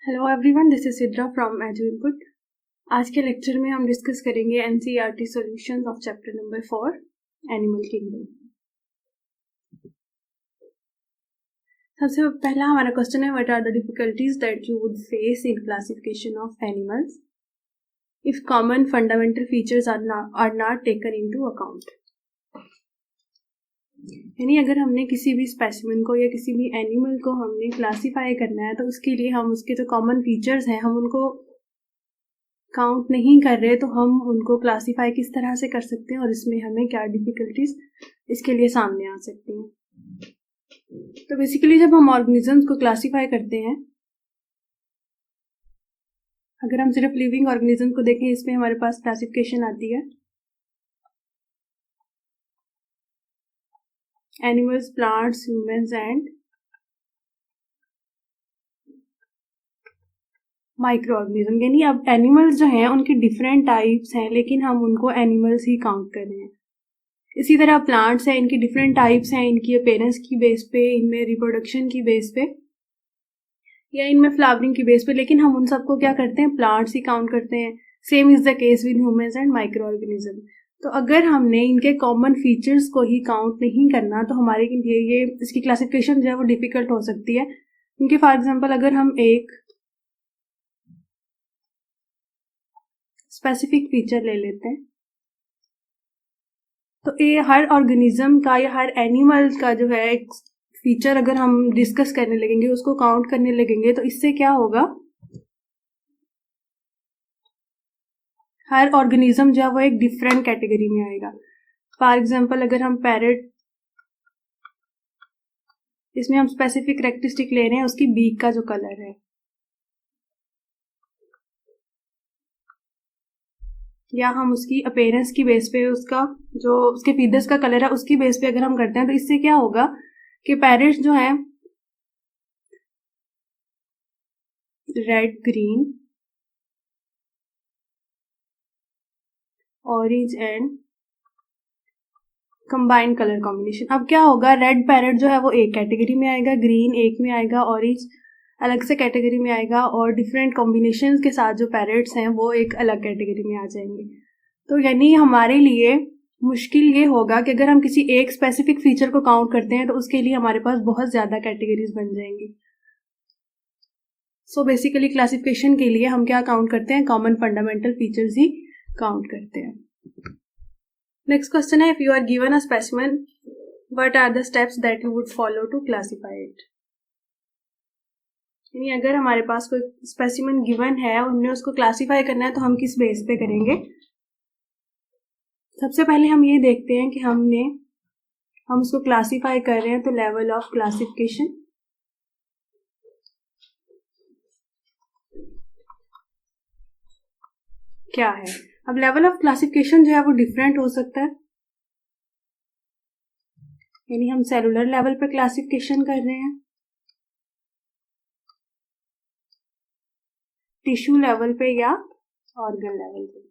Hello everyone, this is Sidra from Edu Input. आज के lecture में हम डिस्कस करेंगे NCERT solutions of chapter number 4 animal kingdom. सबसे पहला हमारा क्वेश्चन है, what are the difficulties that you would face in classification of animals if common fundamental features are not taken into account. यानी अगर हमने किसी भी स्पेसिमेन को या किसी भी एनिमल को हमने क्लासीफाई करना है तो उसके लिए हम उसके जो कॉमन फीचर्स हैं हम उनको काउंट नहीं कर रहे, तो हम उनको क्लासीफाई किस तरह से कर सकते हैं और इसमें हमें क्या डिफिकल्टीज इसके लिए सामने आ सकती हैं। तो बेसिकली जब हम ऑर्गेनिजम्स को क्लासीफाई करते हैं, अगर हम सिर्फ लिविंग ऑर्गेनिज्म को देखें, इसमें हमारे पास क्लासिफिकेशन आती है animals, plants, humans and micro organism. यानी अब एनिमल्स जो हैं उनके डिफरेंट टाइप्स हैं, लेकिन हम उनको एनिमल्स ही काउंट कर रहे हैं। इसी तरह प्लांट्स हैं, इनकी डिफरेंट टाइप्स हैं, इनकी अपीयरेंस की बेस पे, इनमें रिप्रोडक्शन की बेस पे या इनमें फ्लावरिंग की बेस पे, लेकिन हम उन सबको क्या करते हैं, प्लांट्स ही काउंट करते हैं। Same is the case with humans and micro organism. तो अगर हमने इनके कॉमन फीचर्स को ही काउंट नहीं करना तो हमारे लिए ये इसकी क्लासिफिकेशन जो है वो डिफिकल्ट हो सकती है। क्योंकि फॉर एग्जाम्पल अगर हम एक स्पेसिफिक फीचर ले लेते हैं तो ये हर ऑर्गेनिज्म का या हर एनिमल का जो है एक फीचर अगर हम डिस्कस करने लगेंगे, उसको काउंट करने लगेंगे, तो इससे क्या होगा, हर ऑर्गेनिज्म जो है वो एक डिफरेंट कैटेगरी में आएगा। फॉर एग्जाम्पल अगर हम पैरेट, इसमें हम स्पेसिफिक कैरेक्टरिस्टिक ले रहे हैं उसकी बीक का जो कलर है, या हम उसकी अपीयरेंस की बेस पे, उसका जो उसके फीदर्स का कलर है उसकी बेस पे अगर हम करते हैं, तो इससे क्या होगा कि पैरेट्स जो है red, green, orange and combined colour combination. अब क्या होगा, रेड पैरेट जो है वो एक कैटेगरी में आएगा, ग्रीन एक में आएगा, ऑरेंज अलग से कैटेगरी में आएगा, और डिफरेंट कॉम्बिनेशन के साथ जो पैरेट्स हैं वो एक अलग कैटेगरी में आ जाएंगे। तो यानी हमारे लिए मुश्किल ये होगा कि अगर हम किसी एक स्पेसिफिक फीचर को काउंट करते हैं तो उसके लिए हमारे पास बहुत ज़्यादा कैटेगरीज बन जाएंगी। सो बेसिकली क्लासिफिकेशन के लिए हम क्या काउंट करते हैं, कॉमन फंडामेंटल फीचर्स ही काउंट करते हैं। नेक्स्ट क्वेश्चन है, if you are given a specimen what are the steps that you would follow to classify it. यानी अगर हमारे पास कोई स्पेसिमेन गिवन है और हमने उसको क्लासीफाई करना है तो हम किस बेस पे करेंगे। सबसे पहले हम ये देखते हैं कि हम उसको क्लासीफाई कर रहे हैं तो लेवल ऑफ क्लासिफिकेशन क्या है। अब लेवल ऑफ क्लासिफिकेशन जो है वो डिफरेंट हो सकता है, यानी हम सेलुलर लेवल पे क्लासिफिकेशन कर रहे हैं, टिश्यू लेवल पे या ऑर्गन लेवल पे।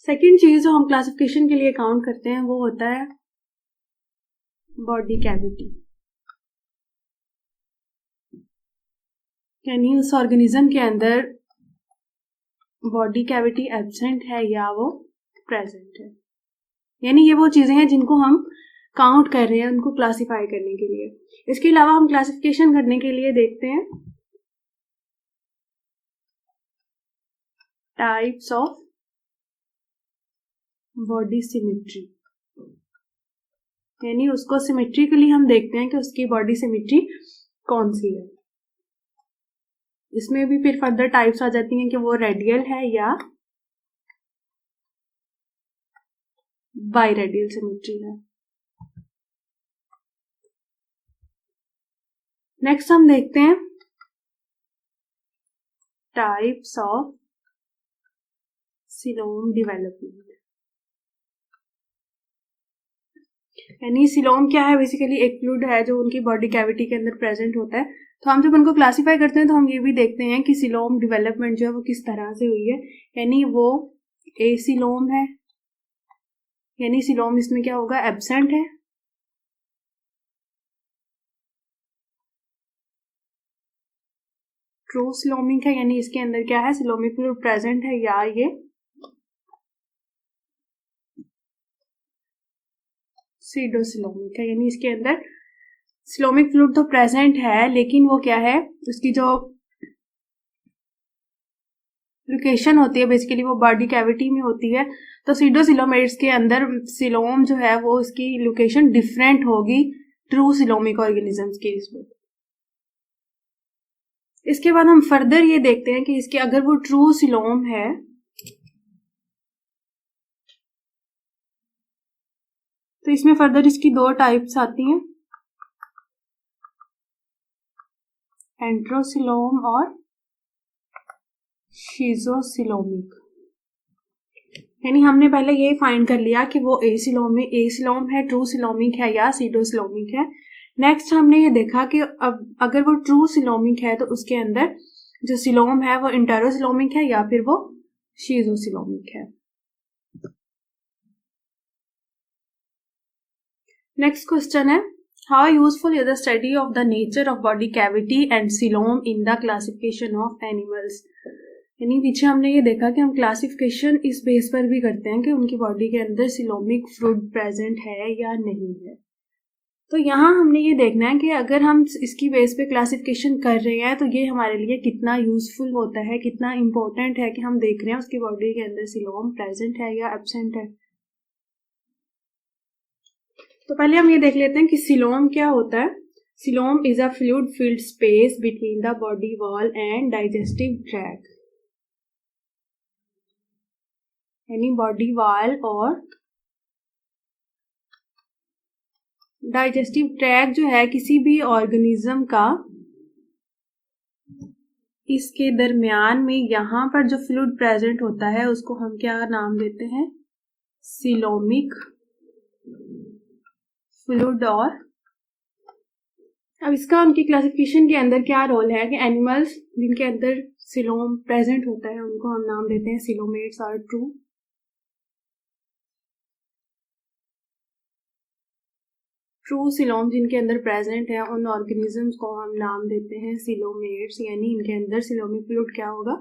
सेकेंड चीज जो हम क्लासिफिकेशन के लिए काउंट करते हैं वो होता है बॉडी कैविटी। यानी उस ऑर्गेनिज्म के अंदर बॉडी कैविटी एब्सेंट है या वो प्रेजेंट है। यानी ये वो चीजें हैं जिनको हम काउंट कर रहे हैं उनको क्लासिफाई करने के लिए। इसके अलावा हम क्लासिफिकेशन करने के लिए देखते हैं टाइप्स ऑफ बॉडी सिमेट्री। यानी उसको सिमेट्रिकली हम देखते हैं कि उसकी बॉडी सिमेट्री कौन सी है। इसमें भी फिर फर्दर टाइप्स आ जाती हैं कि वो रेडियल है या बाइरेडियल सिमेट्री है। नेक्स्ट हम देखते हैं टाइप्स ऑफ सिलोम डेवलपमेंट। यानी सिलोम क्या है, बेसिकली एक फ्लूइड है जो उनकी बॉडी कैविटी के अंदर प्रेजेंट होता है। तो हम जब उनको क्लासीफाई करते हैं तो हम ये भी देखते हैं कि सिलोम डेवलपमेंट जो है वो किस तरह से हुई है। यानी वो एसिलोम है, यानी सिलोम इसमें क्या होगा, एब्सेंट है, ट्रू सिलोमिक है, यानी इसके अंदर क्या है, सिलोमिक फ्लूइड प्रेजेंट है, या ये सीडोसिलोमिक है, यानी इसके अंदर सिलोमिक फ्लूइड तो प्रेजेंट है लेकिन वो क्या है, उसकी जो लोकेशन होती है बेसिकली वो बॉडी कैविटी में होती है। तो सीडोसिलोमेट्स के अंदर सिलोम जो है वो उसकी लोकेशन डिफरेंट होगी ट्रू सिलोमिक ऑर्गेनिजम्स की रिस्पेक्ट। इसके बाद हम फर्दर ये देखते हैं कि इसके अगर वो ट्रू सिलोम है तो इसमें फर्दर इसकी दो टाइप्स आती हैं, एंट्रोसिलोम और शिजोसिलोमिक। यानी हमने पहले ये फाइंड कर लिया कि वो एसिलोम है, ट्रू सिलोमिक है या सीडोसिलोमिक है। नेक्स्ट हमने ये देखा कि अब अगर वो ट्रू सिलोमिक है तो उसके अंदर जो सिलोम है वो इंटेरोसिलोमिक है या फिर वो शिजोसिलोमिक है। नेक्स्ट क्वेश्चन है, how useful is the study of the nature of body cavity and coelom in the classification of animals. यानी पीछे हमने ये देखा कि हम क्लासिफिकेशन इस बेस पर भी करते हैं कि उनकी बॉडी के अंदर सिलोमिक फ्लूइड प्रेजेंट है या नहीं है। तो यहाँ हमने ये देखना है कि अगर हम इसकी बेस पे क्लासिफिकेशन कर रहे हैं तो ये हमारे लिए कितना यूजफुल होता है, कितना इम्पोर्टेंट है कि हम देख रहे हैं उसकी बॉडी के अंदर सिलोम प्रेजेंट है या एब्सेंट है। तो पहले हम ये देख लेते हैं कि सिलोम क्या होता है। Coelom is a fluid filled space between the body wall and digestive tract. यानी बॉडी वॉल और डाइजेस्टिव ट्रैक्ट जो है किसी भी ऑर्गेनिज्म का, इसके दरमियान में यहाँ पर जो फ्लूइड प्रेजेंट होता है उसको हम क्या नाम देते हैं, सिलोमिक फ्लूइड। और अब इसका उनकी क्लासिफिकेशन के अंदर क्या रोल है कि एनिमल्स जिनके अंदर सिलोम प्रेजेंट होता है उनको हम नाम देते हैं सिलोमेट्स और ट्रू सिलोम जिनके अंदर प्रेजेंट है उन ऑर्गेनिजम्स को हम नाम देते हैं सिलोमेट्स, यानी इनके अंदर सिलोमिक फ्लूइड क्या होगा,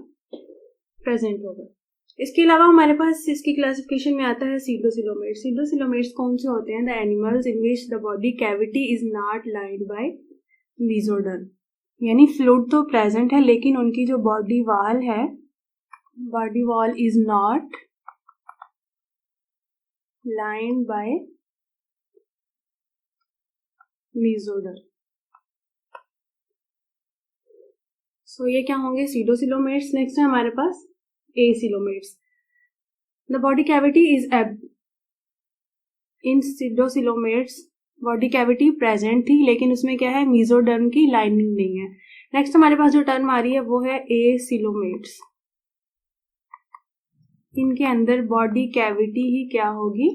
प्रेजेंट होगा। इसके अलावा हमारे पास इसकी क्लासिफिकेशन में आता है सीडोसिलोमेट्स। सीडोसिलोमेट्स कौन से होते हैं, the animals in which the body cavity is not lined by mesoderm. यानी फ्लूइड तो प्रेजेंट है लेकिन उनकी जो बॉडी वॉल है, body wall is not lined by mesoderm. So ये क्या होंगे, सीडोसिलोमेट्स। नेक्स्ट है हमारे पास acoelomates. The body cavity is in pseudocoelomates body cavity present थी लेकिन उसमें क्या है, मेसोडर्म की लाइनिंग नहीं है। नेक्स्ट हमारे पास जो टर्म आ रही है वो है एसिलोमेट्स। इनके अंदर बॉडी कैविटी ही क्या होगी,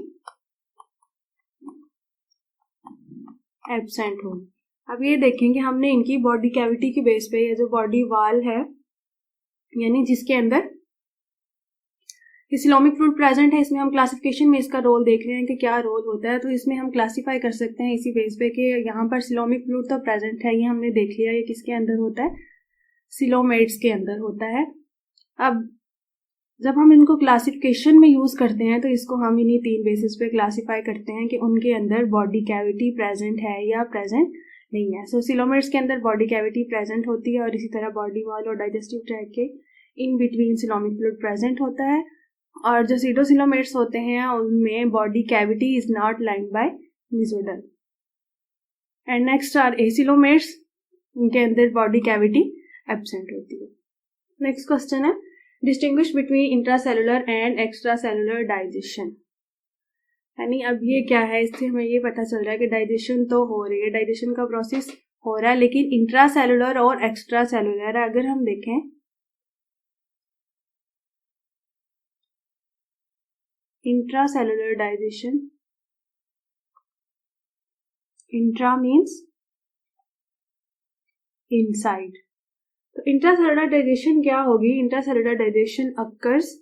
एब्सेंट होगी। अब ये देखेंगे हमने इनकी बॉडी कैविटी की बेस पे, ये जो बॉडी वॉल है यानी जिसके अंदर सिलोमिक फ्लूइड प्रेजेंट है, इसमें हम क्लासिफिकेशन में इसका रोल देख रहे हैं कि क्या रोल होता है। तो इसमें हम क्लासिफाई कर सकते हैं इसी बेस पे कि यहाँ पर सिलोमिक फ्लूइड तो प्रेजेंट है, ये हमने देख लिया, ये किसके अंदर होता है, सिलोमेट्स के अंदर होता है। अब जब हम इनको क्लासिफिकेशन में यूज करते हैं तो इसको हम इन्हीं तीन बेसिस पे क्लासिफाई करते हैं कि उनके अंदर बॉडी कैविटी प्रेजेंट है या प्रेजेंट नहीं है। सो सिलोमेट्स के अंदर बॉडी कैविटी प्रेजेंट होती है और इसी तरह बॉडी वॉल और डाइजेस्टिव ट्रैक्ट के in between coelomic fluid present होता है। और जो सीडोसिलोमेट्स होते हैं उनमें body cavity is not lined by mesoderm. And next are acoelomates, उनके अंदर बॉडी कैविटी एब्सेंट होती है। नेक्स्ट क्वेश्चन है, distinguish between intracellular and extracellular digestion. यानी अब ये क्या है, इससे हमें ये पता चल रहा है कि डाइजेशन तो हो रही है, डाइजेशन का प्रोसेस हो रहा है, लेकिन इंट्रासेलुलर और एक्स्ट्रा सेलुलर अगर हम देखें, intracellular digestion, intra means inside, तो इंट्रासेलुलर डाइजेशन क्या होगी, intracellular digestion occurs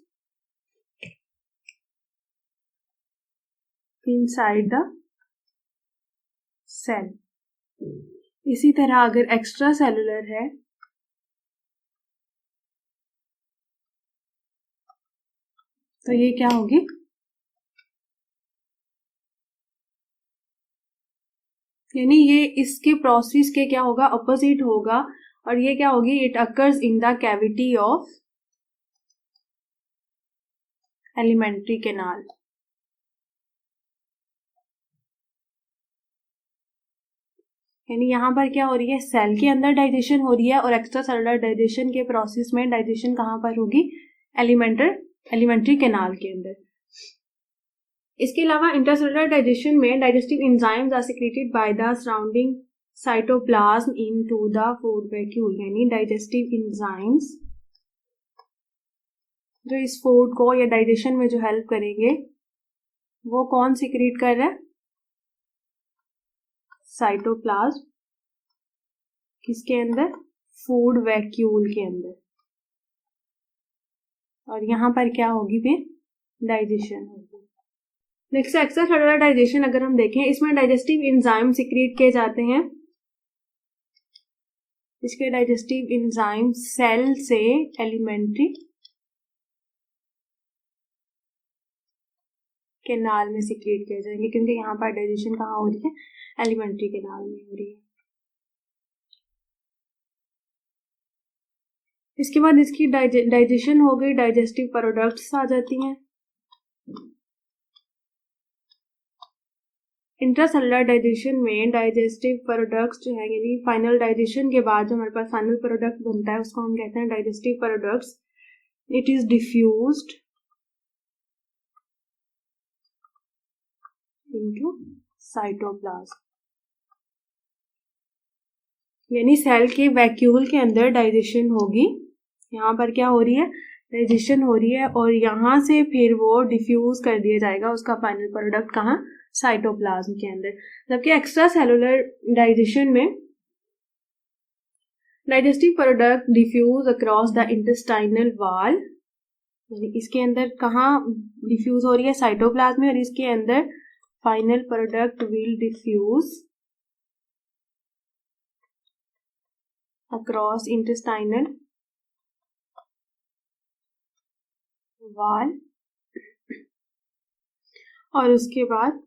inside the cell. इसी तरह अगर एक्स्ट्रा सेलुलर है तो ये क्या होगी, यानी ये इसके प्रोसेस के क्या होगा, अपोजिट होगा, और ये क्या होगी, it occurs in the cavity of alimentary canal. यानी यहाँ पर क्या हो रही है, सेल के अंदर डाइजेशन हो रही है, और एक्स्ट्रा सेलुलर डाइजेशन के प्रोसेस में डाइजेशन कहाँ पर होगी, एलिमेंट्री कैनाल के अंदर। इसके अलावा इंटरसेलुलर डाइजेशन में digestive enzymes are secreted by the surrounding cytoplasm into the food vacuole. यानी डाइजेस्टिव एंजाइम्स जो इस फूड को या डाइजेशन में जो हेल्प करेंगे वो कौन सिक्रेट कर रहा है, साइटोप्लाज्म, किसके अंदर, फूड वैक्यूल के अंदर। और यहाँ पर क्या होगी फिर, डाइजेशन होगी। नेक्स्ट एक्स्ट्रा सेलुलर डाइजेशन अगर हम देखें, इसमें डाइजेस्टिव एंजाइम सिक्रेट किए जाते हैं। इसके डाइजेस्टिव एंजाइम सेल से एलिमेंट्री कैनाल में सिक्रेट किए जाएंगे, क्योंकि यहाँ पर डाइजेशन कहाँ हो रही है, एलिमेंट्री कैनाल में हो रही है। इसके बाद इसकी डाइजेशन हो गई, डाइजेस्टिव प्रोडक्ट्स आ जाती हैं। इंट्रासेलुलर डाइजेशन में डाइजेस्टिव प्रोडक्ट्स जो है, यानी फाइनल डाइजेशन के बाद जो हमारे पास फाइनल प्रोडक्ट बनता है उसको हम कहते हैं digestive products. It is diffused into cytoplasm. यानी सेल के वैक्यूल के अंदर डाइजेशन होगी, यहाँ पर क्या हो रही है, डाइजेशन हो रही है, और यहाँ से फिर वो डिफ्यूज कर दिया जाएगा उसका फाइनल प्रोडक्ट कहाँ, साइटोप्लाज्म के अंदर। जबकि एक्स्ट्रा सेलुलर डाइजेशन में digestive product diffuse across the intestinal wall, इसके अंदर कहाँ डिफ्यूज हो रही है, साइटोप्लाज्म में, और इसके अंदर final product will diffuse across intestinal wall, और उसके बाद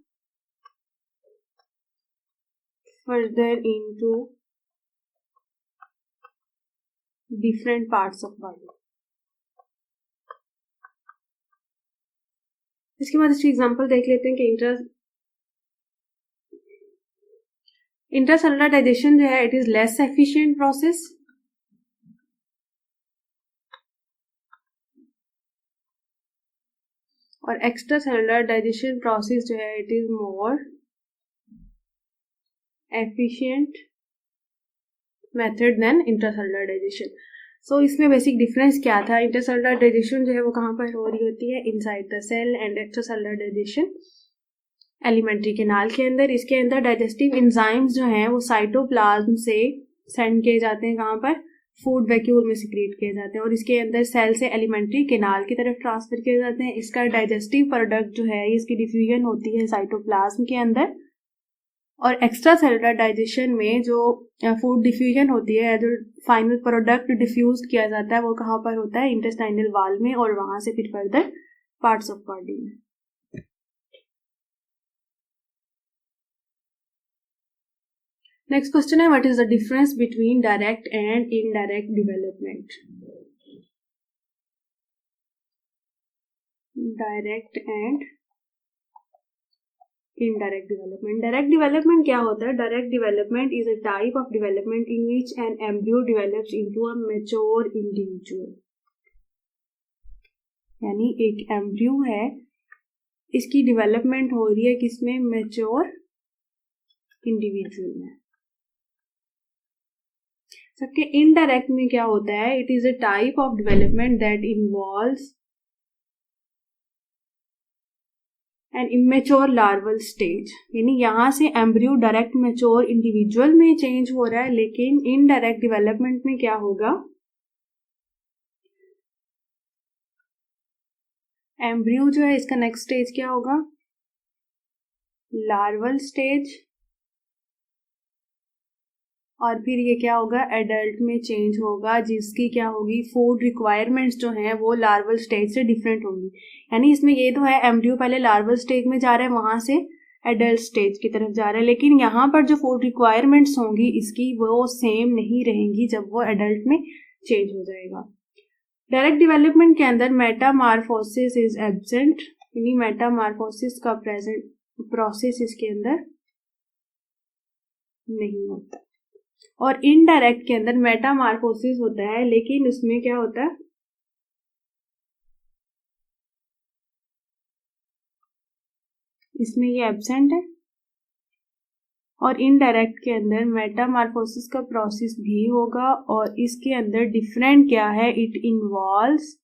further into different parts of body. इसके बाद इसकी एग्जांपल देख लेते हैं कि इंट्रासेलुलर डाइजेशन जो है, it is less efficient process, और एक्स्ट्रा सेलुलर डाइजेशन प्रोसेस जो है, it is more efficient method than intracellular digestion. So इसमें बेसिक डिफरेंस क्या था, इंट्रासेलुलर डाइजेशन जो है वो कहाँ पर हो रही होती है, inside the cell, and extra cellular digestion alimentary canal के अंदर। इसके अंदर डाइजेस्टिव एंजाइम्स जो हैं वो साइटोप्लाज्म से सेंड किए जाते हैं, कहाँ पर, फूड वैक्यूल में सिक्रेट किए जाते हैं, और इसके अंदर सेल से एलिमेंट्री कैनाल की तरफ ट्रांसफर किए जाते हैं। इसका डाइजेस्टिव प्रोडक्ट जो है इसकी डिफ्यूजन होती है साइटोप्लाज्म के अंदर, और एक्स्ट्रा सेलुलर डाइजेशन में जो फूड डिफ्यूजन होती है, जो फाइनल प्रोडक्ट डिफ्यूज किया जाता है वो कहाँ पर होता है, इंटेस्टाइनल वॉल में, और वहां से फिर फर्दर पार्ट्स ऑफ बॉडी में। नेक्स्ट क्वेश्चन है, what is the difference between direct and indirect development. Direct and indirect development. Direct development क्या होता है, direct development is a type of development in which an embryo develops into a mature individual. यानी एक embryo है, इसकी development हो रही है किसमें, मैच्योर इंडिविजुअल में। सबके इनडायरेक्ट में क्या होता है, it is a type of development that involves N immature larval stage. यानी यहाँ से एम्ब्रियो डायरेक्ट मैच्योर इंडिविजुअल में चेंज हो रहा है, लेकिन इनडायरेक्ट डेवलपमेंट में क्या होगा, एम्ब्रियो जो है इसका नेक्स्ट स्टेज क्या होगा, लार्वल स्टेज, और फिर ये क्या होगा, एडल्ट में चेंज होगा, जिसकी क्या होगी, फूड रिक्वायरमेंट्स जो हैं वो लार्वल स्टेज से डिफरेंट होंगी। यानी इसमें ये तो है एम्ब्रियो पहले लार्वल स्टेज में जा रहा है, वहाँ से एडल्ट स्टेज की तरफ जा रहा है, लेकिन यहाँ पर जो फूड रिक्वायरमेंट्स होंगी इसकी वो सेम नहीं रहेंगी जब वो एडल्ट में चेंज हो जाएगा। डायरेक्ट डेवलपमेंट के अंदर मेटामॉर्फोसिस इज एब्सेंट, यानी मेटामॉर्फोसिस का प्रेजेंट प्रोसेस इसके अंदर नहीं होता। और इनडायरेक्ट के अंदर मेटामॉर्फोसिस होता है, लेकिन उसमें क्या होता है, इसमें ये एब्सेंट है। और इनडायरेक्ट के अंदर मेटामॉर्फोसिस का प्रोसेस भी होगा, और इसके अंदर डिफरेंट क्या है, इट इन्वॉल्व्स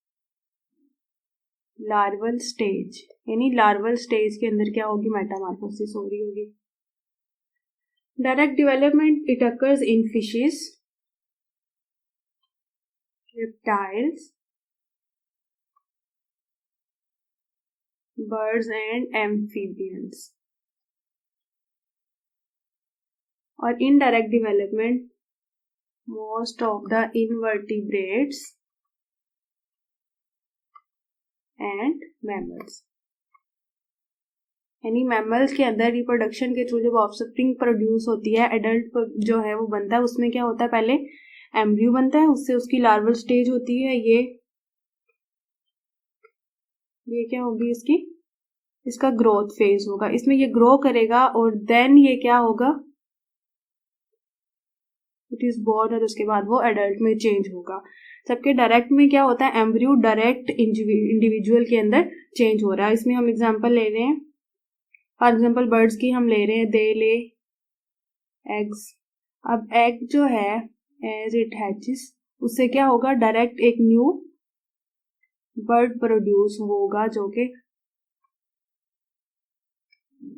लार्वल स्टेज, यानी लार्वल स्टेज के अंदर क्या होगी, मेटामॉर्फोसिस हो रही होगी। Direct development it occurs in fishes, reptiles, birds and amphibians. और indirect development most of the invertebrates and mammals, यानी मैमल्स के अंदर रिप्रोडक्शन के थ्रू जब ऑफस्प्रिंग प्रोड्यूस होती है, एडल्ट जो है वो बनता है, उसमें क्या होता है, पहले एम्ब्रियो बनता है, उससे उसकी लार्वल स्टेज होती है, ये क्या होगी इसका ग्रोथ फेज होगा, इसमें ये ग्रो करेगा और देन ये क्या होगा, इट इज बोर्न, और उसके बाद वो एडल्ट में चेंज होगा। सबके डायरेक्ट में क्या होता है, एम्ब्रियो डायरेक्ट इंडिविजुअल के अंदर चेंज हो रहा है। इसमें हम एग्जांपल ले रहे हैं, फॉर एग्जांपल बर्ड्स की हम ले रहे हैं, दे ले एग्स। अब एग जो है एज इट हैचेस, उससे क्या होगा, डायरेक्ट एक न्यू बर्ड प्रोड्यूस होगा जो कि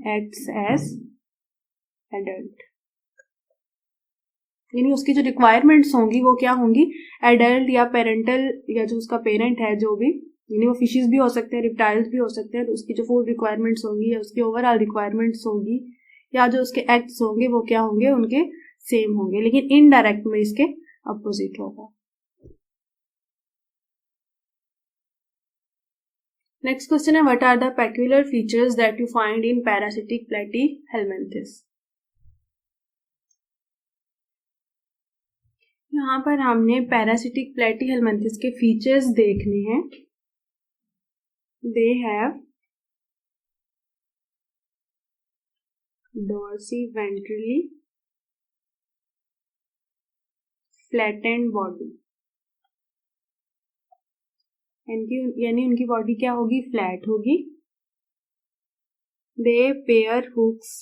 एक्ट्स एज एडल्ट, यानी उसकी जो रिक्वायरमेंट्स होंगी वो क्या होंगी, एडल्ट या पेरेंटल या जो उसका पेरेंट है जो भी, यानी वो फिशेस भी हो सकते हैं, रिप्टाइल्स भी हो सकते हैं, तो उसकी जो फूड रिक्वायरमेंट्स होंगी या उसकी ओवरऑल रिक्वायरमेंट्स होंगी या जो उसके एक्ट्स होंगे वो क्या होंगे, उनके सेम होंगे, लेकिन इनडायरेक्ट में इसके अपोजिट होगा। नेक्स्ट क्वेश्चन है, what are the peculiar features that you find in parasitic platyhelminthes. यहाँ पर हमने पैरासिटिक प्लेटीहेल्मिन्थस के फीचर्स देखने हैं। They have dorsiventrally flattened body, यानी उनकी बॉडी क्या होगी, फ्लैट होगी। They pair hooks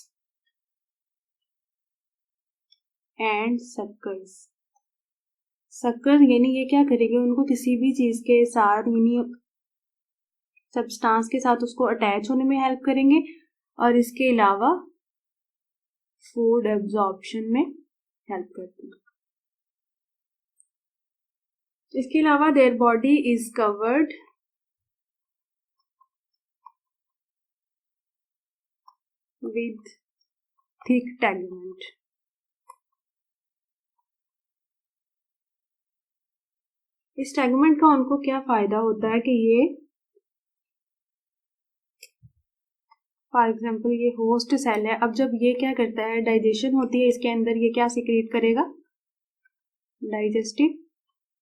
and suckers, sucker यानी ये क्या करेंगे, उनको किसी भी चीज के साथ यानी सब्सटेंस के साथ उसको अटैच होने में हेल्प करेंगे, और इसके अलावा फूड एब्जॉर्प्शन में हेल्प करते हैं। इसके अलावा their body is covered with thick tegument, इस टेगुमेंट का उनको क्या फायदा होता है कि ये फॉर एग्जाम्पल ये होस्ट सेल है, अब जब ये क्या करता है, डाइजेशन होती है इसके अंदर, ये क्या सिक्रीट करेगा, डाइजेस्टिव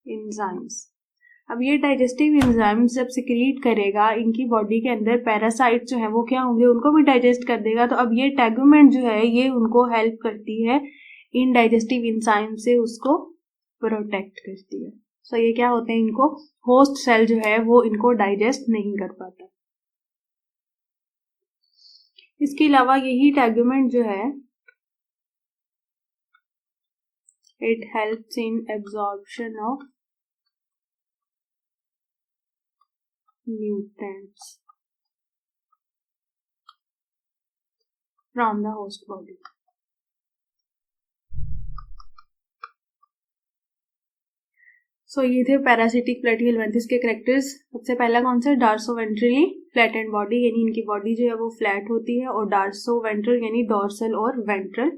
एंजाइम्स। अब ये डाइजेस्टिव एंजाइम्स जब सिक्रीट करेगा, इनकी बॉडी के अंदर पैरासाइट जो है वो क्या होंगे, उनको भी डाइजेस्ट कर देगा। तो अब ये टेगुमेंट जो है ये उनको हेल्प करती है, इन डाइजेस्टिव एंजाइम से उसको प्रोटेक्ट करती है। सो ये क्या होते हैं, इनको होस्ट सेल जो है वो इनको डाइजेस्ट नहीं कर पाता। इसके अलावा यही टेगुमेंट जो है it helps in absorption of nutrients from the host body. So ये थे पैरासिटिक प्लेटीहेल्मिन्थस के कैरेक्टर्स। सबसे पहला कौन सा, डार्सोवेंट्रली फ्लैटेंड बॉडी, यानी इनकी बॉडी जो है वो फ्लैट होती है, और डार्सोवेंट्रल यानी डॉर्सल और वेंट्रल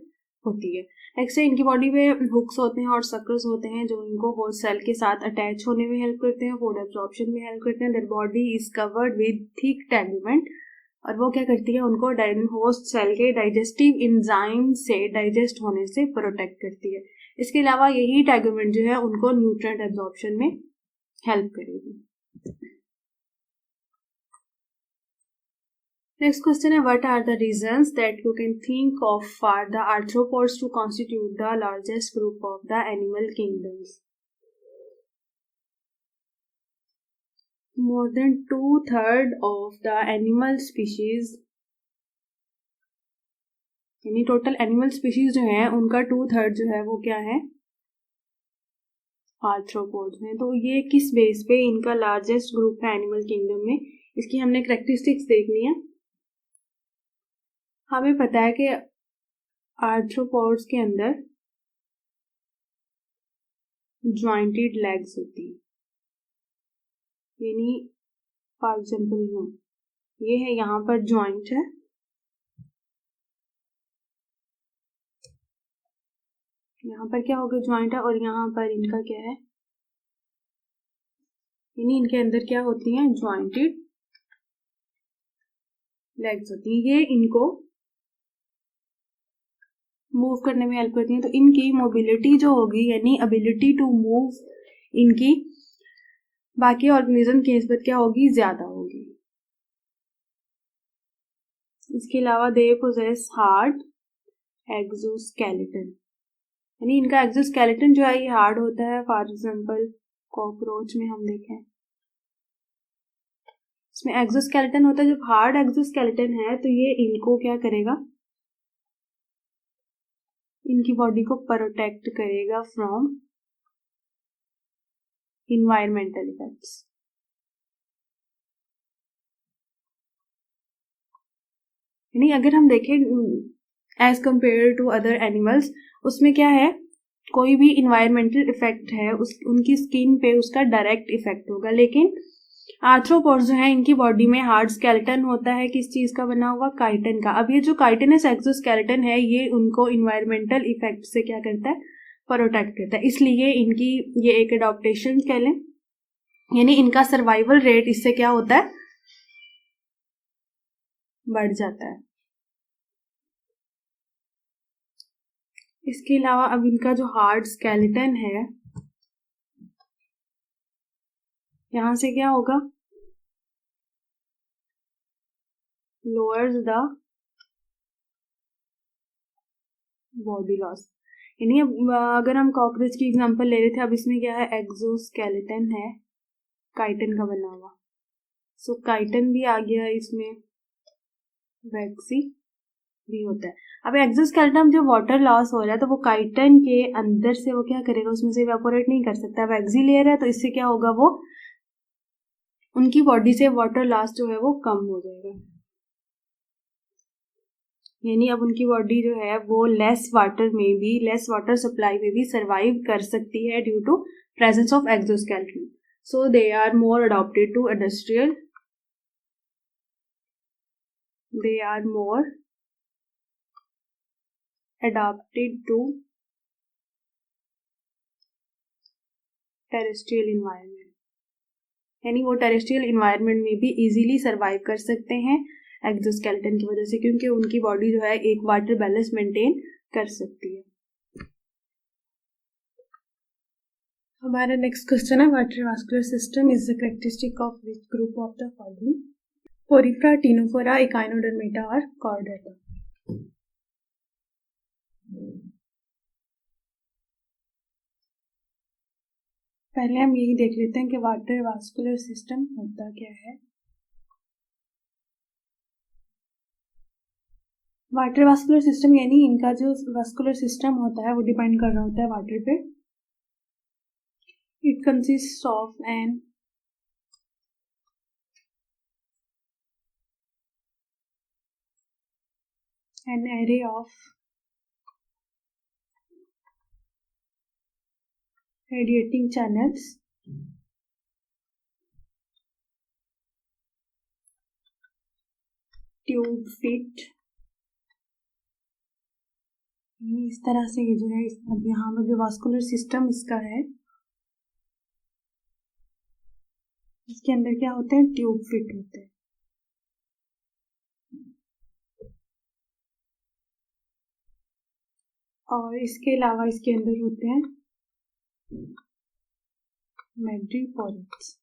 होती है। नेक्स्ट है इनकी बॉडी में हुक्स होते हैं और सक्कर्स होते हैं जो इनको होस्ट सेल के साथ अटैच होने में हेल्प करते हैं, फूड एब्जॉर्प्शन में हेल्प करते हैं। Their body is covered with thick tegument, और वो क्या करती है, उनको होस्ट सेल के डाइजेस्टिव एंजाइम से डाइजेस्ट होने से प्रोटेक्ट करती है। इसके अलावा यही टेगुमेंट जो है उनको न्यूट्रिएंट एब्जॉर्प्शन में हेल्प करेगी। Next question है, what are the reasons that you can think of for the arthropods to constitute the largest group of the animal kingdoms? More than 2/3 of the animal species, यानी total animal species जो है उनका 2/3 जो है वो क्या है, आर्थ्रोपोड्स हैं। तो ये किस बेस पे इनका लार्जेस्ट ग्रुप है एनिमल किंगडम में, इसकी हमने कैरेक्टरिस्टिक्स देखनी है। हमें पता है कि आर्थ्रोपोड्स के अंदर ज्वाइंटेड लेग्स होती है, यानी फॉर एग्जाम्पल ये है, यहाँ पर ज्वाइंट है, यहाँ पर क्या होगा, ज्वाइंट है, और यहाँ पर इनका क्या है, यानी इनके अंदर क्या होती हैं, ज्वाइंटेड लेग्स होती हैं। ये इनको मूव करने में हेल्प करती हैं। तो इनकी मोबिलिटी जो होगी, यानी एबिलिटी टू मूव, इनकी बाकी ऑर्गेनिज्म की निस्बत क्या होगी, ज्यादा होगी। इसके अलावा दे पोजेस हार्ड एक्सोस्केलेटन, यानी इनका एक्सोस्केलेटन जो है ये हार्ड होता है। फॉर एग्जांपल कॉकरोच में हम देखें, इसमें एक्सोस्केलेटन होता है। जब हार्ड एक्सोस्केलेटन है तो ये इनको क्या करेगा, इनकी बॉडी को प्रोटेक्ट करेगा फ्रॉम इन्वायरमेंटल इफेक्ट्स। यानी अगर हम देखें as compare to other animals, उसमें क्या है, कोई भी इन्वायरमेंटल इफेक्ट है उनकी स्किन पे उसका डायरेक्ट इफेक्ट होगा। लेकिन आर्थ्रोपोड्स जो है इनकी बॉडी में हार्ड स्केलेटन होता है, किस चीज का बना हुआ, काइटिन का। अब ये जो काइटिनस एक्सोस्केलेटन है ये उनको इन्वायरमेंटल इफेक्ट से क्या करता है, प्रोटेक्ट करता है। इसलिए इनकी ये एक एडॉप्टेशन कह लें, यानी इनका सर्वाइवल रेट इससे क्या होता है, बढ़ जाता है। इसके अलावा अब इनका जो हार्ड स्केलेटन है, यहां से क्या होगा, लोअर्स द बॉडी लॉस। यानी अगर हम कॉकरोच की एग्जांपल ले रहे थे, अब इसमें क्या है, एक्सोस्केलेटन है काइटिन का बना हुआ, सो काइटिन भी आ गया इसमें, वैक्सी भी होता है। अब एक्सोस्केलेटन जब वाटर लॉस हो रहा है तो वो काइटिन के अंदर से वो क्या करेगा, उसमें से इवेपोरेट नहीं कर सकता। अब एक्सी लेयर है तो इससे क्या होगा, वो उनकी बॉडी से वाटर लॉस जो है वो कम हो जाएगा। यानी अब उनकी बॉडी जो है वो लेस वाटर सप्लाई में भी सर्वाइव कर सकती है due to presence of exoskeleton. So they are more adopted to industrial, they are more adapted to terrestrial environment, यानी वो टेरेस्ट्रियल इन्वायरमेंट में भी इजीली सर्वाइव कर सकते हैं एक्सोस्केलेटन की वजह से, क्योंकि उनकी बॉडी जो है एक वाटर बैलेंस मेंटेन कर सकती है। हमारा नेक्स्ट क्वेश्चन है, water vascular system is the characteristic of which group of the following, Porifera, Ctenophora, Echinodermata और कॉर्डेटा। पहले हम यही देख लेते हैं कि वाटर वास्कुलर सिस्टम होता क्या है। वाटर वास्कुलर सिस्टम यानी इनका जो वास्कुलर सिस्टम होता है वो डिपेंड कर रहा होता है वाटर पे। It consist of an array of radiating channels tube feet ये इस तरह से ये जो है अब यहाँ पर जो वास्कुलर सिस्टम इसका है, इसके अंदर क्या होते हैं, ट्यूब फिट होते हैं। और इसके अलावा इसके अंदर होते हैं madreporites.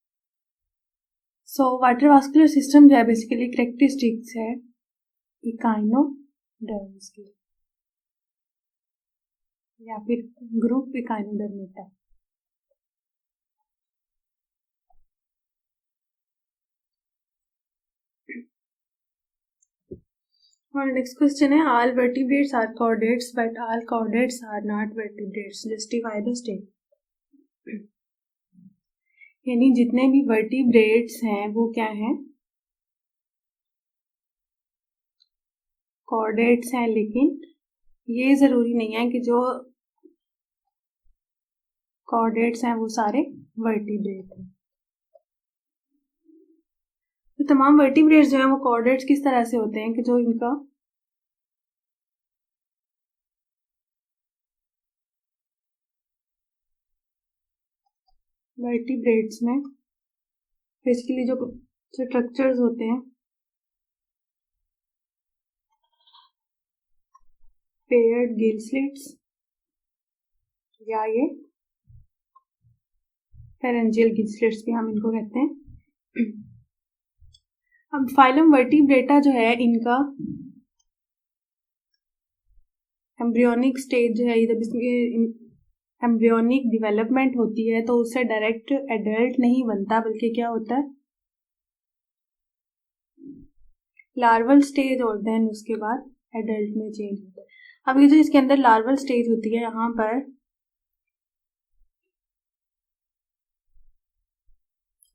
So water vascular system जो है बेसिकली करेक्टरिस्टिक्स है इकाइनोडर्म्स की, या फिर ग्रुप इकाइनोडर्मेटा। और नेक्स्ट क्वेश्चन है, all vertebrates are chordates but all chordates are not vertebrates, justify the statement. यानी जितने भी वर्टिब्रेट्स हैं वो क्या हैं, कॉर्डेट्स हैं, लेकिन ये जरूरी नहीं है कि जो कॉर्डेट्स हैं वो सारे वर्टिब्रेट हैं। तो तमाम वर्टिब्रेट्स जो हैं वो कॉर्डेट्स किस तरह से होते हैं कि जो इनका वर्टिब्रेट्स में बेसिकली जो स्ट्रक्चर्स होते हैं, पेयर्ड गिल स्लिट्स या ये फेरेंजियल गिल स्लिट्स भी हम इनको कहते हैं। अब फाइलम वर्टिब्रेटा जो है इनका एम्ब्रियोनिक स्टेज जो है, जब इसमें एम्ब्रियोनिक डेवलपमेंट होती है तो उससे डायरेक्ट एडल्ट नहीं बनता, बल्कि क्या होता है, लार्वल स्टेज होते हैं, उसके बाद एडल्ट में चेंज होता है। अब ये जो इसके अंदर लार्वल स्टेज होती है, यहाँ पर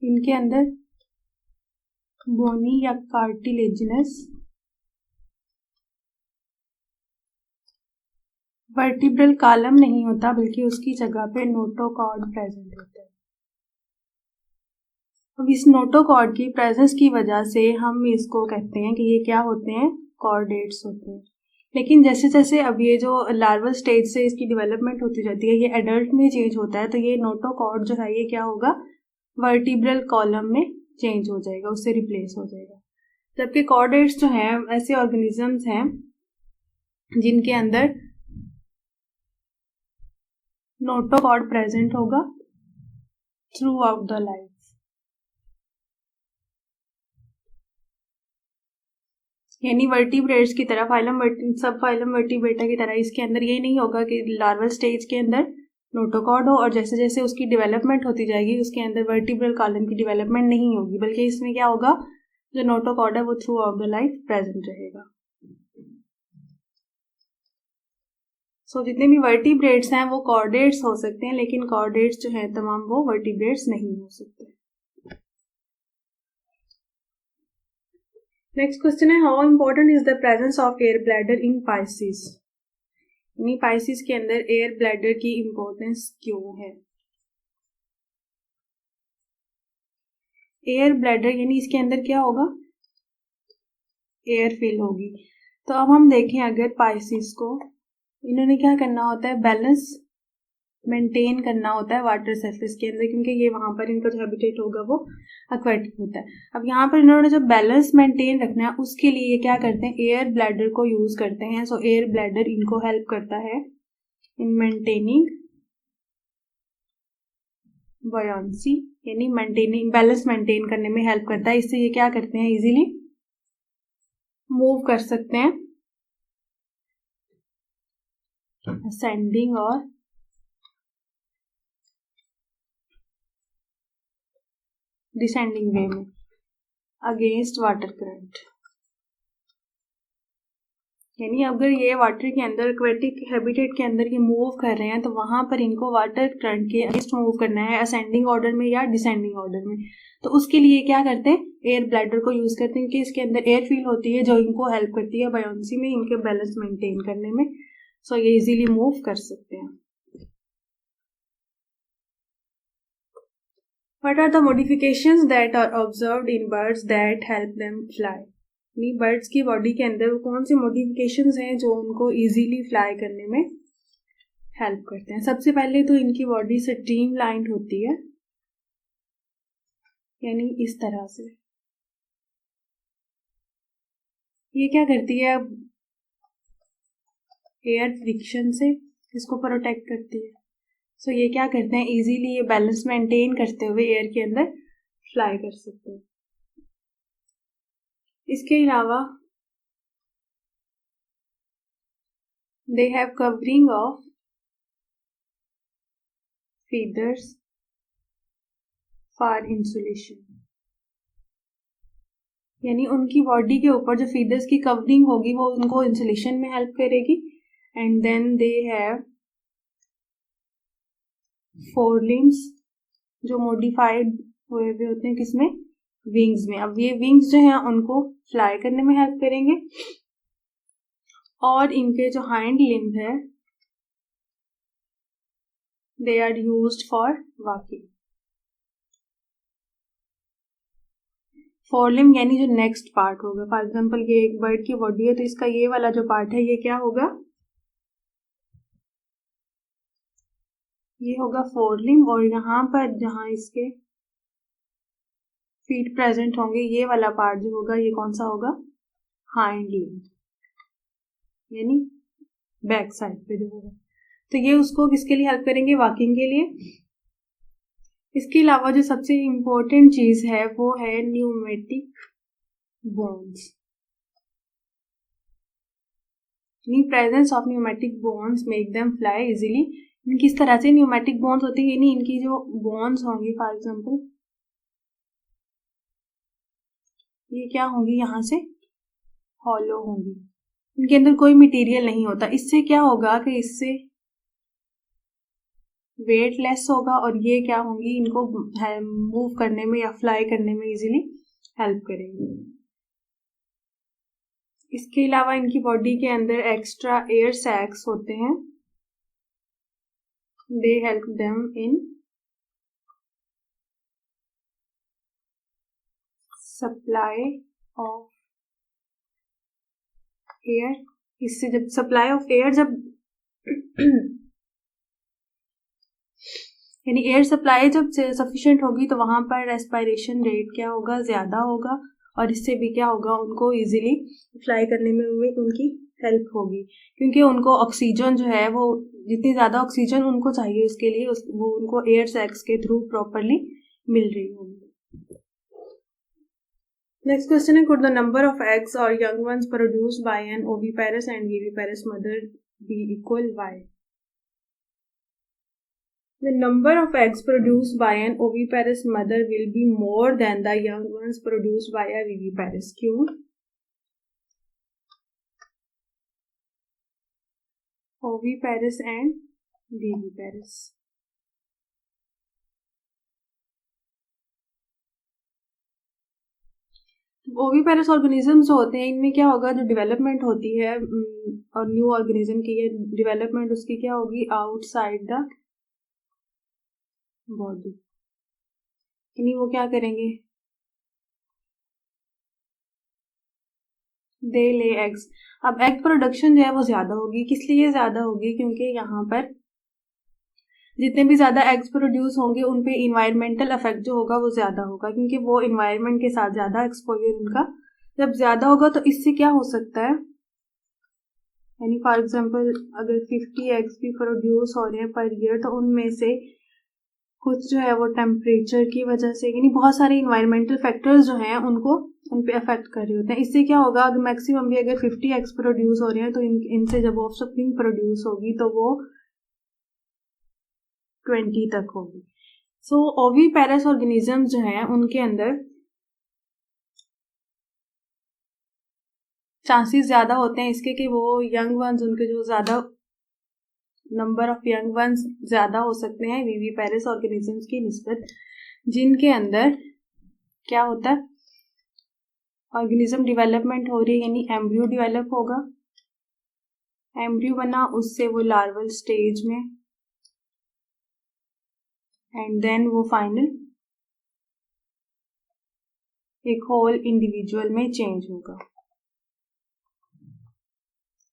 इनके अंदर बोनी या कार्टिलेजिनस वर्टिब्रल कॉलम नहीं होता, बल्कि उसकी जगह पे नोटोकॉर्ड प्रेजेंट होता है। अब इस नोटोकॉर्ड की प्रेजेंस की वजह से हम इसको कहते हैं कि ये क्या होते हैं, कॉर्डेट्स होते हैं। लेकिन जैसे जैसे अब ये जो लार्वल स्टेज से इसकी डेवलपमेंट होती जाती है, ये एडल्ट में चेंज होता है, तो ये नोटोकॉर्ड जो है ये क्या होगा, वर्टिब्रल कॉलम में चेंज हो जाएगा, उससे रिप्लेस हो जाएगा। जबकि कॉर्डेट्स जो हैं ऐसे ऑर्गेनिजम्स हैं जिनके अंदर नोटोकॉर्ड प्रेजेंट होगा थ्रू आउट द लाइफ। यानी वर्टिब्रेट्स की तरह सब फाइलम वर्टिब्रेटा की तरह इसके अंदर ये नहीं होगा कि लार्वल स्टेज के अंदर नोटोकॉर्ड हो और जैसे जैसे उसकी डेवलपमेंट होती जाएगी उसके अंदर वर्टिब्रल कॉलम की डेवलपमेंट नहीं होगी, बल्कि इसमें क्या होगा, जो नोटोकॉर्ड है वो through out the life present रहेगा। सो जितने भी वर्टिब्रेट्स हैं वो कॉर्डेट्स हो सकते हैं, लेकिन कॉर्डेट्स जो हैं तमाम वो वर्टिब्रेट्स नहीं हो सकते। नेक्स्ट क्वेश्चन है, how important is the presence of air bladder in Pisces. यानी पाइसिस के अंदर एयर ब्लैडर की इंपॉर्टेंस क्यों है। एयर ब्लैडर यानी इसके अंदर क्या होगा, एयर फिल होगी। तो अब हम देखें, अगर पाइसिस को इन्होंने क्या करना होता है, बैलेंस मेंटेन करना होता है वाटर सरफेस के अंदर, क्योंकि ये वहां पर इनका जो हैबिटेट होगा वो एक्वेटिक होता है। अब यहाँ पर इन्होंने जो बैलेंस मेंटेन रखना है उसके लिए ये क्या करते हैं, एयर ब्लैडर को यूज करते हैं। सो एयर ब्लैडर इनको हेल्प करता है इन मेंटेनिंग बॉयंसी, यानी मेंटेनिंग बैलेंस मेंटेन करने में हेल्प करता है। इससे ये क्या करते हैं, इजीली मूव कर सकते हैं असेंडिंग और डिसेंडिंग वे में अगेंस्ट वाटर करंट। यानी अगर ये वाटर के अंदर एक्वेटिक हैबिटेट के अंदर ये मूव कर रहे हैं तो वहां पर इनको वाटर करंट के अगेंस्ट मूव करना है, असेंडिंग ऑर्डर में या डिसेंडिंग ऑर्डर में। तो उसके लिए क्या करते हैं, एयर ब्लैडर को यूज करते हैं, क्योंकि इसके अंदर एयर फील होती है जो इनको हेल्प करती है बायोंसी में, इनके बैलेंस मेंटेन करने में। सो ये इजीली मूव कर सकते हैं। What are the modifications that are observed in birds that help them fly? यानी बर्ड्स की बॉडी के अंदर वो कौन से मॉडिफिकेशंस हैं जो उनको इजीली फ्लाई करने में हेल्प करते हैं। सबसे पहले तो इनकी बॉडी स्ट्रीम लाइंड होती है, यानी इस तरह से। ये क्या करती है, एयर फ्रिक्शन से इसको प्रोटेक्ट करती है। सो ये क्या करते हैं, इजीली ये बैलेंस मेंटेन करते हुए एयर के अंदर फ्लाई कर सकते हैं। इसके अलावा they have covering of feathers for insulation, यानी उनकी बॉडी के ऊपर जो फीदर्स की कवरिंग होगी वो उनको इंसुलेशन में हेल्प करेगी। And then they have forelimbs जो मॉडिफाइड हुए हुए होते हैं, किसमें, विंग्स में। अब ये विंग्स जो हैं उनको फ्लाई करने में हेल्प करेंगे। और इनके जो हाइंड लिम्ब है they are used for walking. Forelimb यानी जो नेक्स्ट पार्ट होगा, फॉर एग्जाम्पल ये एक बर्ड की बॉडी है तो इसका ये वाला जो पार्ट है ये क्या होगा, ये होगा फोरलिम। और यहाँ पर जहाँ इसके फीट प्रेजेंट होंगे ये वाला पार्ट जो होगा ये कौन सा होगा, हाइंड लिम्ब, यानी बैक साइड पे जो होगा। तो ये उसको किसके लिए हेल्प करेंगे, वॉकिंग के लिए। इसके अलावा जो सबसे इम्पोर्टेंट चीज है वो है pneumatic bones. Presence of pneumatic bones make them fly easily. किस तरह से न्यूमेटिक बोन्स होती है, यानी इनकी जो बोन्स होंगी, फॉर एग्जांपल ये क्या होंगी, यहाँ से हॉलो होंगी, इनके अंदर कोई मटेरियल नहीं होता। इससे क्या होगा कि इससे वेट लेस होगा और ये क्या होंगी, इनको मूव करने में या फ्लाई करने में इजीली हेल्प करेंगे। इसके अलावा इनकी बॉडी के अंदर एक्स्ट्रा एयर सैक्स होते हैं, they help them in supply of air. इससे जब सप्लाई ऑफ एयर जब यानी एयर सप्लाई जब सफिशिएंट होगी तो वहां पर रेस्पिरेशन रेट क्या होगा, ज्यादा होगा। और इससे भी क्या होगा, उनको इजीली फ्लाई करने में उनकी हेल्प होगी, क्योंकि उनको ऑक्सीजन जो है वो जितनी ज्यादा ऑक्सीजन उनको चाहिए उसके लिए वो उनको एयर सैक्स के थ्रू प्रॉपरली मिल रही होगी। नेक्स्ट क्वेश्चन है, could the number of eggs or young ones produced by an oviparous and viviparous mother be equal? Why? The number of eggs produced by an oviparous mother will be more than the young ones produced by a viviparous. क्यों? Oviparous and viviparous. Oviparous organisms जो होते हैं इनमें क्या होगा, जो development होती है और न्यू ऑर्गेनिज्म की ये डेवलपमेंट उसकी क्या होगी, आउटसाइड द बॉडी, यानी वो क्या करेंगे, दे ले एग्स। अब एग प्रोडक्शन जो है वो ज्यादा होगी, किस लिए ज्यादा होगी, क्योंकि यहाँ पर जितने भी ज्यादा एग्स प्रोड्यूस होंगे उन पे इन्वायरमेंटल इफेक्ट जो होगा वो ज्यादा होगा, क्योंकि वो इन्वायरमेंट के साथ ज्यादा एक्सपोजर उनका जब ज्यादा होगा तो इससे क्या हो सकता है, यानी फॉर एग्जांपल अगर 50 एग्स भी प्रोड्यूस हो रहे हैं पर ईयर तो उनमें से कुछ जो है वो टेम्परेचर की वजह से, यानी बहुत सारे इन्वायरमेंटल फैक्टर्स जो हैं उनको उन पे अफेक्ट कर रहे होते हैं। इससे क्या होगा, अगर मैक्सिमम भी अगर 50 एग्स प्रोड्यूस हो रहे हैं तो इनसे जब ऑफस्प्रिंग प्रोड्यूस होगी तो वो 20 तक होगी। सो ओविपेरस ऑर्गेनिज्म जो हैं उनके अंदर चांसेस ज्यादा होते हैं इसके कि वो यंग वंस, उनके जो ज्यादा नंबर ऑफ यंग वंस ज्यादा हो सकते हैं विविपेरस ऑर्गेनिजम्स की निस्बत, जिनके अंदर क्या होता है, ऑर्गेनिज्म डेवलपमेंट हो रही है, यानी एम्ब्रियो डेवलप होगा, एम्ब्रियो बना उससे वो लार्वल स्टेज में एंड देन वो फाइनल एक होल इंडिविजुअल में चेंज होगा।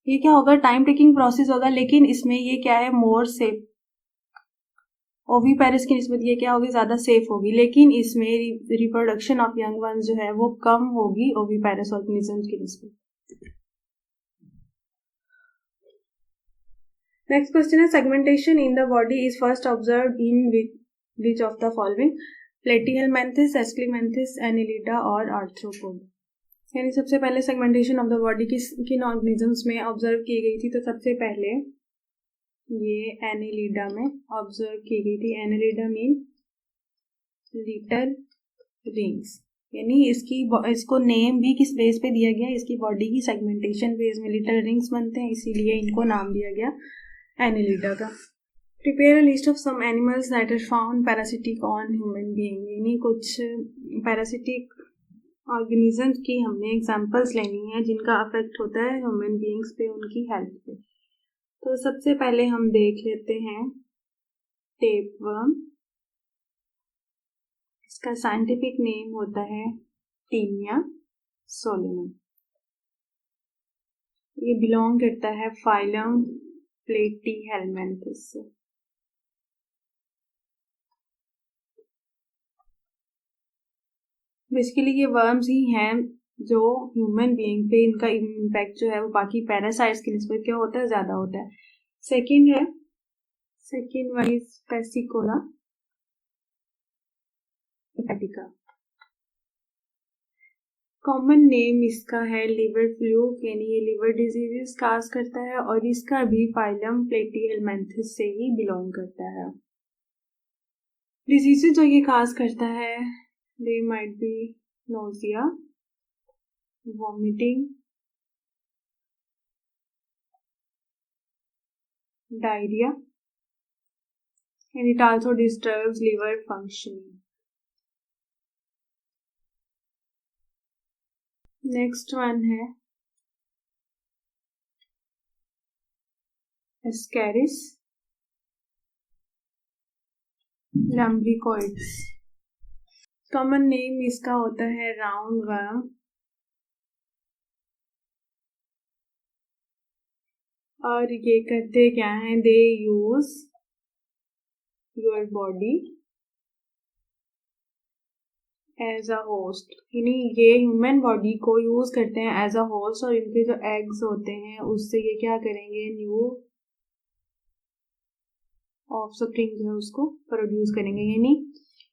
ये क्या होगा, टाइम टेकिंग प्रोसेस होगा, लेकिन इसमें ये क्या है, मोर सेफ, ओवीपेरस की निस्बत ये क्या होगी, ज़्यादा सेफ होगी, लेकिन इसमें रिप्रोडक्शन ऑफ यंग वंस जो है वो कम होगी ओवीपेरस ऑर्गेनिजम्स की निस्बत। नेक्स्ट क्वेश्चन है, segmentation in the body is first observed in which of the following, platyhelminthes, aschelminthes, annelida और आर्थ्रोपोड। यानी सबसे पहले सेगमेंटेशन ऑफ द बॉडी किन ऑर्गेनिजम्स में ऑब्जर्व की गई थी, तो सबसे पहले ये एनिलिडा में ऑब्जर्व की गई थी। एनिलिडा मीन लिटल रिंग्स, यानी इसको नेम भी किस बेस पे दिया गया, इसकी बॉडी की सेगमेंटेशन बेस में लिटल रिंग्स बनते हैं, इसीलिए इनको नाम दिया गया एनिलिडा का। Prepare a list of some animals that are found parasitic on human being, यानी कुछ पैरासिटिक ऑर्गेनिजम्स की हमने एग्जांपल्स लेनी है जिनका अफेक्ट होता है ह्यूमन बीइंग्स पे, उनकी हेल्थ पे। तो सबसे पहले हम देख लेते हैं टेपवर्म, इसका साइंटिफिक नेम होता है टीनिया सोलेनम। ये बिलोंग करता है फाइलम प्लेटीहेलमिन्थस से। बेसिकली ये वर्म्स ही हैं जो ह्यूमन बीइंग पे इनका इम्पैक्ट जो है वो बाकी पैरासाइट्स की निस्बत क्या होता है, ज़्यादा होता है। Second one is fasciola hepatica. Common name इसका है लिवर फ्लूक, यानी ये लिवर डिजीजेस काज करता है और इसका भी फाइलम प्लेटीहेलमिन्थस से ही बिलोंग करता है। डिजीजेस जो ये काज करता है, they might be nausea, vomiting, diarrhea, and it also disturbs liver functioning. Next one है Ascaris lumbricoides। कॉमन नेम इसका होता है राउंड वर्म और ये करते क्या है, they use your body as a host, यानी ये ह्यूमन बॉडी को यूज करते हैं एज अ होस्ट और इनके जो एग्स होते हैं उससे ये क्या करेंगे, न्यू ऑफस्प्रिंग जो है उसको प्रोड्यूस करेंगे। यानी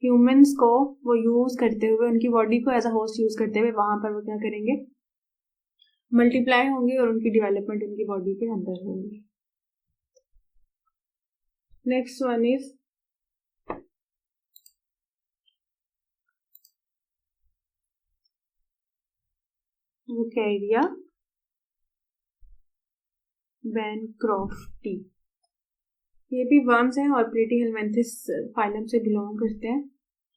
ह्यूमंस को वो यूज करते हुए, उनकी बॉडी को एज अ होस्ट यूज करते हुए वहां पर वो क्या करेंगे, मल्टीप्लाई होंगे और उनकी डेवलपमेंट उनकी बॉडी के अंदर होगी। Next one is wuchereria bancrofti. ये भी वर्म्स हैं और प्लेटीहेलमिन्थस फाइलम से बिलोंग करते हैं।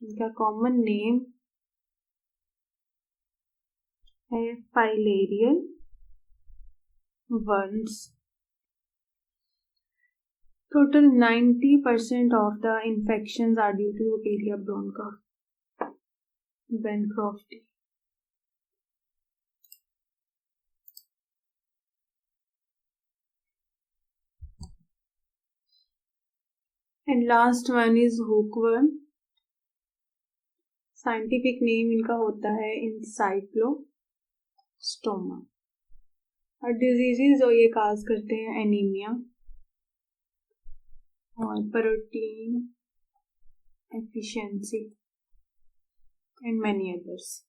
इनका कॉमन नेम है filarial worms. Total 90% of the infections are due to Vitellia bancrofti. And last one is hookworm. Scientific name इनका होता है encyclostoma। और डिजीजेस जो ये काज करते हैं, एनीमिया और protein efficiency and many others.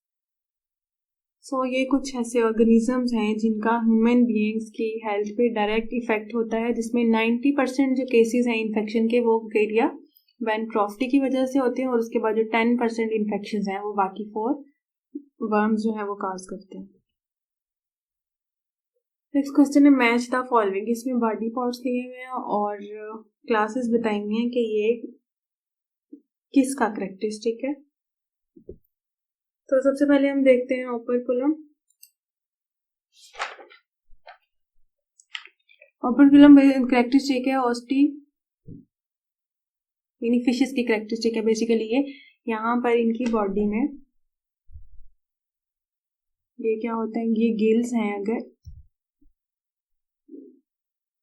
So ये कुछ ऐसे ऑर्गेनिजम्स हैं जिनका ह्यूमन बीइंग्स की हेल्थ पे डायरेक्ट इफेक्ट होता है, जिसमें 90% जो केसेस हैं इन्फेक्शन के वो वुकेरिया बैनक्रॉफ्टी की वजह से होते हैं और उसके बाद जो 10% इन्फेक्शन हैं वो बाकी 4 वर्म्स जो है वो काज करते हैं। नेक्स्ट क्वेश्चन है मैच द फॉलोइंग। इसमें बॉडी पार्ट्स दिए हुए हैं और क्लासेस बताएंगे हैं कि ये किसका करेक्टरिस्टिक है। तो सबसे पहले हम देखते हैं ओपर्कुलम। ओपर्कुलम करेक्टरिस्टिक है ऑस्टी, यानी फिशेस की करेक्टरिस्टिक है बेसिकली। ये यहाँ पर इनकी बॉडी में ये क्या होता है, ये गिल्स हैं, अगर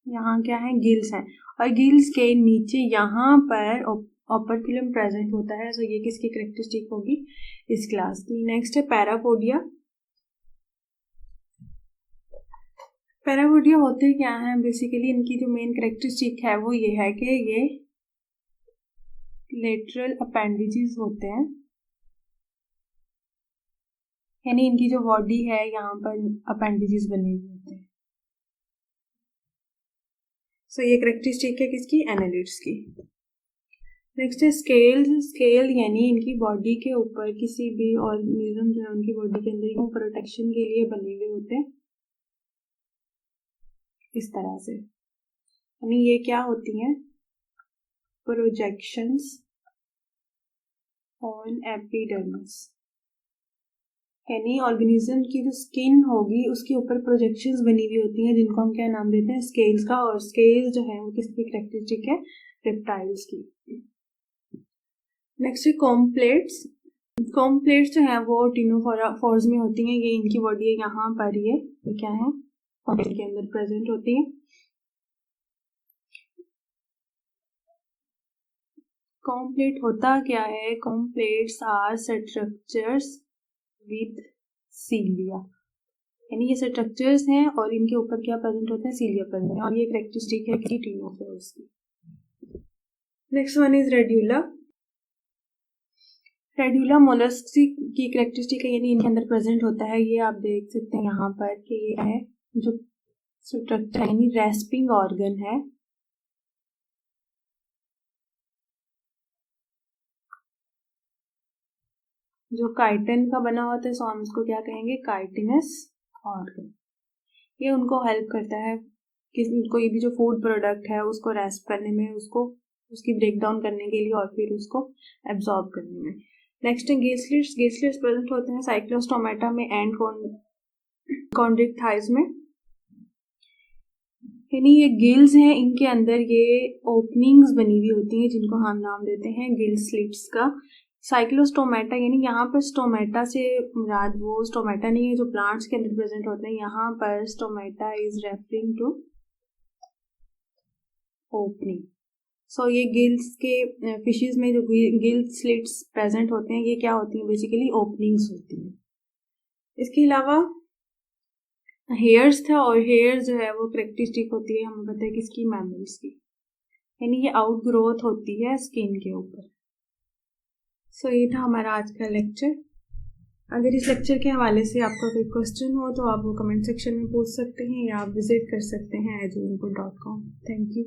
यहाँ क्या है, गिल्स हैं, और गिल्स के नीचे यहाँ पर ओपर्कुलम प्रेजेंट होता है। सो ये किसकी करेक्टरिस्टिक होगी, इस क्लास की। नेक्स्ट है पैरापोडिया। पैरापोडिया होते क्या हैं, बेसिकली इनकी जो मेन करेक्टरिस्टिक है वो ये है कि ये लेटरल अपेंडिजेस होते हैं, यानी इनकी जो बॉडी है यहाँ पर अपेंडिजेस बने हुए होते हैं। सो ये करेक्टरिस्टिक है किसकी, एनालिड्स की। नेक्स्ट है स्केल्स। स्केल यानी इनकी बॉडी के ऊपर किसी भी ऑर्गेनिज्म जो है उनकी बॉडी के अंदर प्रोटेक्शन के लिए बने हुए होते हैं इस तरह से, यानी ये क्या होती हैं, प्रोजेक्शंस ऑन एपिडर्मिस, यानी ऑर्गेनिज्म की जो स्किन होगी उसके ऊपर प्रोजेक्शंस बनी हुई होती हैं, जिनको हम क्या नाम देते हैं, स्केल्स का। और स्केल्स जो है वो किसकी करेक्टरिस्टिक है, रेप्टाइल्स की। नेक्स्ट है कॉम्प्लेट्स। कॉम्प्लेट्स जो है वो टिनोफोर्स में होती हैं, ये इनकी बॉडी है यहाँ पर, ये क्या है, कॉम्प्लेट के अंदर प्रेजेंट होती है। कॉम्प्लेट होता क्या है, कॉम्प्लेट्स आर स्ट्रक्चर्स विद सीलिया, यानी ये स्ट्रक्चर्स हैं और इनके ऊपर क्या प्रेजेंट होता है, सीलिया प्रेजेंट है, और ये करेक्टरिस्टिक है कि टिनोफोर्स की। Next one is radula. Radula mollusc की करेक्टरिस्टिक है, यानी इनके अंदर प्रेजेंट होता है, ये आप देख सकते हैं यहाँ पर कि ये है जो स्ट्रक्चर यानी रेस्पिंग ऑर्गन है, जो काइटिन का बना होता है, सो हम इसको क्या कहेंगे, काइटिनस ऑर्गन। ये उनको हेल्प करता है कि कोई भी जो फूड प्रोडक्ट है उसको रेस्प करने में, उसको उसकी ब्रेक डाउन करने के लिए और फिर उसको एब्जॉर्ब करने में। नेक्स्ट है गिल्स। गिल्स प्रेजेंट होते हैं साइक्लोस्टोमेटा में एंड कॉन्ड्रिक्टाइज में, यानी ये गिल्स हैं, इनके अंदर ये ओपनिंग्स बनी हुई होती हैं जिनको हम नाम देते हैं गिल स्लिट्स का। साइक्लोस्टोमेटा यानी यहाँ पर स्टोमेटा से मुराद वो स्टोमेटा नहीं है जो प्लांट्स के अंदर प्रेजेंट होते हैं, यहाँ पर stomata is referring to opening. So ये गिल्स के फिशेस में जो गिल स्लिट्स प्रेजेंट होते हैं ये क्या होती हैं, बेसिकली ओपनिंग्स होती हैं। इसके अलावा हेयर्स था, और हेयर जो है वो करेक्टरिस्टिक होती है, हमें पता है किसकी, मैमल्स की, यानी ये आउट ग्रोथ होती है स्किन के ऊपर। सो ये था हमारा आज का लेक्चर। अगर इस लेक्चर के हवाले से आपका कोई क्वेश्चन हो तो आप वो कमेंट सेक्शन में पूछ सकते हैं या आप विजिट कर सकते हैं eduinput.com। Thank you.